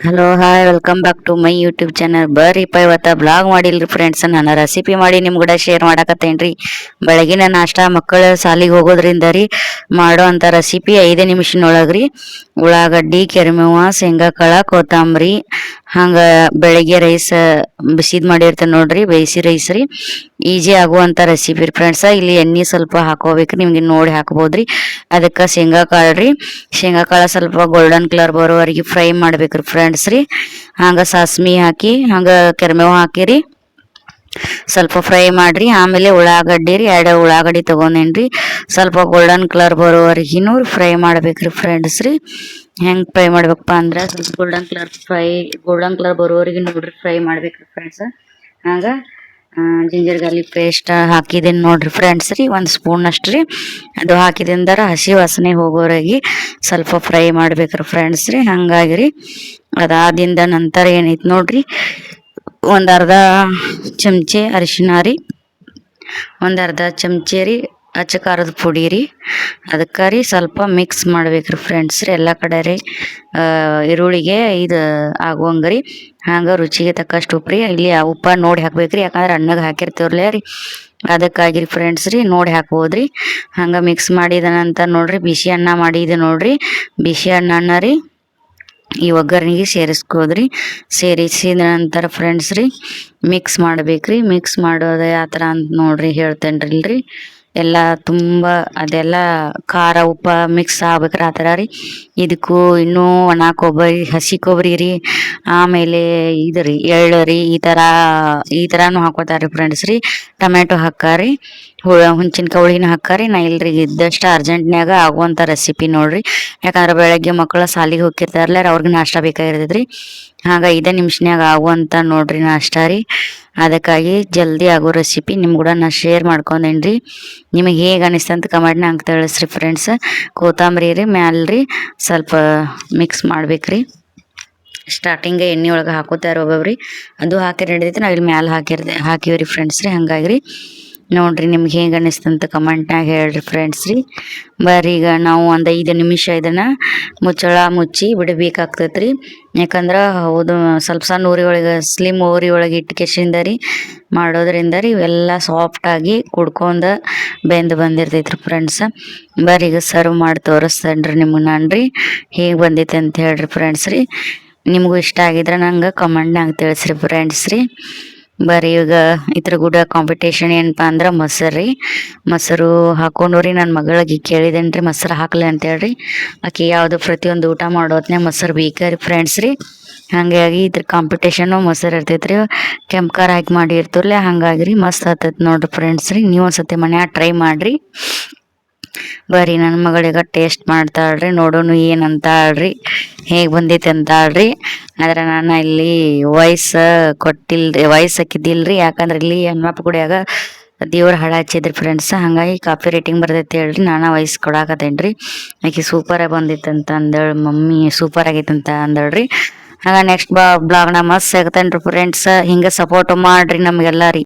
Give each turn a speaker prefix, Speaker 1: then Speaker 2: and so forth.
Speaker 1: Hello hi welcome back to my YouTube channel. ಬರ್ರಿಪ್ಪ ಇವತ್ತ blog ಮಾಡಿಲ್ರಿ ಫ್ರೆಂಡ್ಸ್, ನಾನು ರೆಸಿಪಿ ಮಾಡಿ ನಿಮ್ ಕೂಡ ಶೇರ್ ಮಾಡಾಕತ್ತೇನ್ರಿ. ಬೆಳಗಿನ ನಾಷ್ಟ ಮಕ್ಕಳು ಸಾಲಿಗೆ ಹೋಗೋದ್ರಿಂದ ರೀ ಮಾಡೋ ಅಂತ ರೆಸಿಪಿ 5 ನಿಮಿಷನೊಳಗ್ರಿ. ಉಳ್ಳಾಗಡ್ಡಿ, ಕೆರಿಮೇವ, ಶೇಂಗಾ ಕಾಳ, ಕೊತ್ತಂಬರಿ, ಹಂಗ ಬೆಳಿಗ್ಗೆ ರೈಸ್ ಬಿಸಿದ್ ಮಾಡಿರ್ತೇನೆ ನೋಡ್ರಿ, ಬೇಯಿಸಿ ರೈಸ್ ರೀ. ಈಜಿ ಆಗುವಂತ ರೆಸಿಪಿ ರೀ ಫ್ರೆಂಡ್ಸ್. ಇಲ್ಲಿ ಎಣ್ಣೆ ಸ್ವಲ್ಪ ಹಾಕೋಬೇಕ್ರಿ, ನಿಮ್ಗೆ ನೋಡಿ ಹಾಕ್ಬೋದ್ರಿ. ಅದಕ್ಕೆ ಶೇಂಗಾ ಕಾಳು ರೀ, ಶೇಂಗಾ ಕಾಳ ಸ್ವಲ್ಪ ಗೋಲ್ಡನ್ ಕಲರ್ ಬರೋವರೆಗೆ ಫ್ರೈ ಮಾಡ್ಬೇಕ್ರಿ ಫ್ರೆಂಡ್ಸ್ ರೀ. ಹಂಗ ಸಾಸ್ಮಿ ಹಾಕಿ ಹಂಗ ಕೆರ್ಮೇವ್ ಹಾಕಿರಿ ಸ್ವಲ್ಪ ಫ್ರೈ ಮಾಡ್ರಿ. ಆಮೇಲೆ ಉಳ್ಳಾಗಡ್ಡಿ ರೀ, 2 ಉಳ್ಳಾಗಡ್ಡಿ ತಗೊಂಡೇನ್ರಿ. ಸ್ವಲ್ಪ ಗೋಲ್ಡನ್ ಕಲರ್ ಬರೋವರೆಗಿನೂ ಫ್ರೈ ಮಾಡ್ಬೇಕ್ರಿ ಫ್ರೆಂಡ್ಸ್ ರೀ. ಹೆಂಗ್ ಫ್ರೈ ಮಾಡ್ಬೇಕಪ್ಪ ಅಂದ್ರೆ ಸ್ವಲ್ಪ ಗೋಲ್ಡನ್ ಕಲರ್ ಬರೋವರೆಗೆ ನೋಡ್ರಿ ಫ್ರೈ ಮಾಡ್ಬೇಕ್ರಿ ಫ್ರೆಂಡ್ಸ್. ಹಂಗ ಜಿಂಜರ್ ಗಾರ್ಲಿಕ್ ಪೇಸ್ಟ್ ಹಾಕಿದೇನು ನೋಡ್ರಿ ಫ್ರೆಂಡ್ಸ್ ರೀ, 1 ಸ್ಪೂನ್ ಅಷ್ಟು ರೀ. ಅದು ಹಾಕಿದಿಂದರ ಹಸಿ ವಾಸನೆ ಹೋಗೋವರೆಗೆ ಸ್ವಲ್ಪ ಫ್ರೈ ಮಾಡ್ಬೇಕ್ರಿ ಫ್ರೆಂಡ್ಸ್ ರೀ. ಹಂಗಾಗಿ ರೀ ಅದಾದಿಂದ ನಂತರ ಏನೈತಿ ನೋಡ್ರಿ, ಒಂದ್ ಅರ್ಧ ಚಮಚೆ ಅರಿಶಿನ ರೀ, ಒಂದ್ ಅರ್ಧ ಚಮಚೆ ರೀ ಅಚ್ಚ ಖಾರದ ಪುಡಿ ರೀ. ಅದಕ್ಕೆ ರೀ ಸ್ವಲ್ಪ ಮಿಕ್ಸ್ ಮಾಡ್ಬೇಕ್ರಿ ಫ್ರೆಂಡ್ಸ್ ರೀ ಎಲ್ಲ ಕಡೆ ರೀ. ಈರುಳ್ಳಿಗೆ ಇದು ಆಗುವಂಗೆ ರೀ. ಹಂಗೆ ರುಚಿಗೆ ತಕ್ಕಷ್ಟು ಉಪ್ಪು ರೀ. ಇಲ್ಲಿ ಆ ಉಪ್ಪ ನೋಡಿ ಹಾಕ್ಬೇಕ್ರಿ, ಯಾಕಂದ್ರೆ ಅನ್ನಗೆ ಹಾಕಿರ್ತೀವ್ರಲ್ಲ ರೀ, ಅದಕ್ಕಾಗಿರಿ ಫ್ರೆಂಡ್ಸ್ ರೀ ನೋಡಿ ಹಾಕ್ಬೋದ್ರಿ. ಹಂಗೆ ಮಿಕ್ಸ್ ಮಾಡಿದ ನಂತರ ನೋಡ್ರಿ ಬಿಸಿ ಅನ್ನ ಮಾಡಿದೆ ನೋಡ್ರಿ, ಬಿಸಿ ಅನ್ನನ ರೀ ಈ ಒಗ್ಗರಣೆಗೆ ಸೇರಿಸ್ಕೋದ್ರಿ. ಸೇರಿಸಿದ ನಂತರ ಫ್ರೆಂಡ್ಸ್ ರೀ ಮಿಕ್ಸ್ ಮಾಡ್ಬೇಕ್ರಿ. ಮಿಕ್ಸ್ ಮಾಡೋದು ಯಾವ ಥರ ಅಂತ ನೋಡ್ರಿ ಹೇಳ್ತೇನೆ ಇಲ್ರಿ. ಎಲ್ಲ ತುಂಬ ಅದೆಲ್ಲ ಖಾರ ಉಪ್ಪ ಮಿಕ್ಸ್ ಆಗ್ಬೇಕ್ರಿ ಆ ಥರ ರೀ. ಇದಕ್ಕೂ ಇನ್ನೂ ಒಣ ಕೊಬ್ಬರಿ, ಹಸಿ ಕೊಬ್ಬರಿ ರೀ, ಆಮೇಲೆ ಇದು ರೀ ಎಳ್ಳು ರೀ, ಈ ಥರನೂ ಹಾಕೋತಾರೆ ಫ್ರೆಂಡ್ಸ್ ರೀ. ಟೊಮೆಟೊ ಹಾಕಾರಿ, ಹುಂಚಿನ್ಕಾಯಿ ಹುಳಿನ ಹಾಕಾರಿ. ನಾ ಇಲ್ರಿ ಇದ್ದಷ್ಟು ಅರ್ಜೆಂಟ್ನ್ಯಾಗ ಆಗುವಂಥ ರೆಸಿಪಿ ನೋಡ್ರಿ. ಯಾಕಂದ್ರೆ ಬೆಳಗ್ಗೆ ಮಕ್ಕಳು ಸಾಲಿಗೆ ಹೋಗಿರ್ತಾರಲ್ಲ ಅವ್ರಿಗೆ ನಾಷ್ಟ ಬೇಕಾಗಿರ್ತೈತ್ರಿ. ಹಾಗ 5 ನಿಮಿಷನ್ಯಾಗ ಆಗುವಂಥ ನೋಡ್ರಿ ನಾಷ್ಟ ರೀ. ಅದಕ್ಕಾಗಿ ಜಲ್ದಿ ಆಗೋ ರೆಸಿಪಿ ನಿಮ್ ಕೂಡ ನಾ ಶೇರ್ ಮಾಡ್ಕೊಂಡೇನ್ರಿ. ನಿಮಗೆ ಹೇಗೆ ಅನಿಸ್ತಂತ ಕಮೆಂಟ್ನಾಗ ತಿಳಿಸ್ರಿ ಫ್ರೆಂಡ್ಸ್. ಕೊತ್ತಂಬರಿ ರೀ ಮ್ಯಾಲ್ರಿ ಸ್ವಲ್ಪ ಮಿಕ್ಸ್ ಮಾಡ್ಬೇಕ್ರಿ. ಸ್ಟಾರ್ಟಿಂಗ್ ಎಣ್ಣೆ ಒಳಗೆ ಹಾಕೋತಾರೆ ಒಬ್ಬೊಬ್ರಿ, ಅದು ಹಾಕಿ ನಡಿತೈತಿ. ನಾವು ಇಲ್ಲಿ ಮ್ಯಾಲೆ ಹಾಕಿವ್ರಿ ಫ್ರೆಂಡ್ಸ್ ರೀ. ಹಂಗಾಗಿ ರೀ ನೋಡ್ರಿ ನಿಮ್ಗೆ ಹೇಗೆ ಅನಿಸ್ತಂತ ಕಮೆಂಟ್ನಾಗ ಹೇಳ್ರಿ ಫ್ರೆಂಡ್ಸ್ ರೀ. ಬರ್ರಿ ಈಗ ನಾವು ಒಂದು 5 ನಿಮಿಷ ಇದನ್ನು ಮುಚ್ಚಳ ಮುಚ್ಚಿ ಬಿಡಬೇಕಾಗ್ತೈತೆ ರೀ. ಯಾಕಂದ್ರೆ ಹೌದು ಸ್ವಲ್ಪ ಸಣ್ಣ ಉರಿ ಒಳಗೆ, ಸ್ಲಿಮ್ ಉರಿ ಒಳಗೆ ಇಟ್ಕೆಸಿಂದ ರೀ ಮಾಡೋದ್ರಿಂದ ರೀ ಇವೆಲ್ಲ ಸಾಫ್ಟಾಗಿ ಕುಡ್ಕೊಂಡು ಬೆಂದು ಬಂದಿರ್ತೈತೆ ರೀ ಫ್ರೆಂಡ್ಸ್. ಬರ್ರಿ ಈಗ ಸರ್ವ್ ಮಾಡಿ ತೋರಿಸ್ತೇನೆ ರೀ ನಿಮ್ಗೆ ನಾನು ರೀ ಹೇಗೆ ಬಂದೈತೆ ಅಂತ ಹೇಳ್ರಿ ಫ್ರೆಂಡ್ಸ್ ರೀ. ನಿಮಗೂ ಇಷ್ಟ ಆಗಿದ್ರೆ ನಂಗೆ ಕಮೆಂಟ್ನಾಗ ತಿಳಿಸ್ರಿ ಫ್ರೆಂಡ್ಸ್ ರೀ. ಬರ್ರಿ ಈಗ ಇದ್ರ ಕೂಡ ಕಾಂಪಿಟೇಷನ್ ಏನಪ್ಪ ಅಂದ್ರೆ ಮೊಸರು ರೀ. ಮೊಸರು ಹಾಕೊಂಡು ರೀ ನನ್ನ ಮಗಳಿಗೆ ಕೇಳಿದೇನೆ ರೀ ಮೊಸರು ಹಾಕ್ಲಿ ಅಂತೇಳ್ರಿ. ಆಕೆ ಯಾವುದು ಪ್ರತಿಯೊಂದು ಊಟ ಮಾಡೋತ್ನೇ ಮೊಸರು ಬೇಕೇ ರೀ ಫ್ರೆಂಡ್ಸ್ ರೀ. ಹಾಗಾಗಿ ಇದ್ರ ಕಾಂಪಿಟೇಷನು ಮೊಸರು ಇರ್ತೈತೆ ರೀ. ಕೆಂಪು ಖಾರ ಹಾಕಿ ಮಾಡಿರ್ತಿರ್ಲೆ, ಹಂಗಾಗಿ ರೀ ಮಸ್ತ್ ಆಗ್ತೈತೆ ನೋಡ್ರಿ ಫ್ರೆಂಡ್ಸ್ ರೀ. ನೀವು ಒಂದ್ಸತಿ ಮನ್ಯಾಗ ಟ್ರೈ ಮಾಡಿರಿ. ಬರ್ರಿ ನನ್ನ ಮಗಳಿಗೆ ಟೇಸ್ಟ್ ಮಾಡ್ತಾಳ್ರಿ, ನೋಡೋಣ ಏನಂತ ಆಳ್ರಿ, ಹೇಗೆ ಬಂದೈತೆ ಅಂತ ಆಳ್ರಿ. ಆದ್ರೆ ನಾನು ಇಲ್ಲಿ ವಾಯ್ಸ್ ಹಾಕಿದ್ದಿಲ್ರಿ. ಯಾಕಂದ್ರೆ ಇಲ್ಲಿ ಹನುಮಪ್ಪ ಗುಡಿಯಾಗ ದೇವ್ರ ಹಾಡು ಹಚ್ಚಿದ್ರಿ ಫ್ರೆಂಡ್ಸ್. ಹಾಗಾಗಿ ಕಾಪಿ ರೇಟಿಂಗ್ ಬರ್ತೈತೆ ಹೇಳ್ರಿ, ನಾನು ವಾಯ್ಸ್ ಕೊಡಾಕತ್ತೇನೆ ರೀ. ಆಕೆ ಸೂಪರಾಗಿ ಬಂದಿತ್ತು ಅಂತ ಅಂದೇಳಿ, ಮಮ್ಮಿ ಸೂಪರ್ ಆಗೈತೆ ಅಂತ ಅಂದಳ್ರಿ. ಹಾಗ ನೆಕ್ಸ್ಟ್ ಬ್ಲಾಗ್ನ ಮಸ್ತ್ ಸಿಗ್ತೇನೆ ರೀ ಫ್ರೆಂಡ್ಸ್. ಹಿಂಗೆ ಸಪೋರ್ಟ್ ಮಾಡಿರಿ ನಮಗೆಲ್ಲ ರೀ.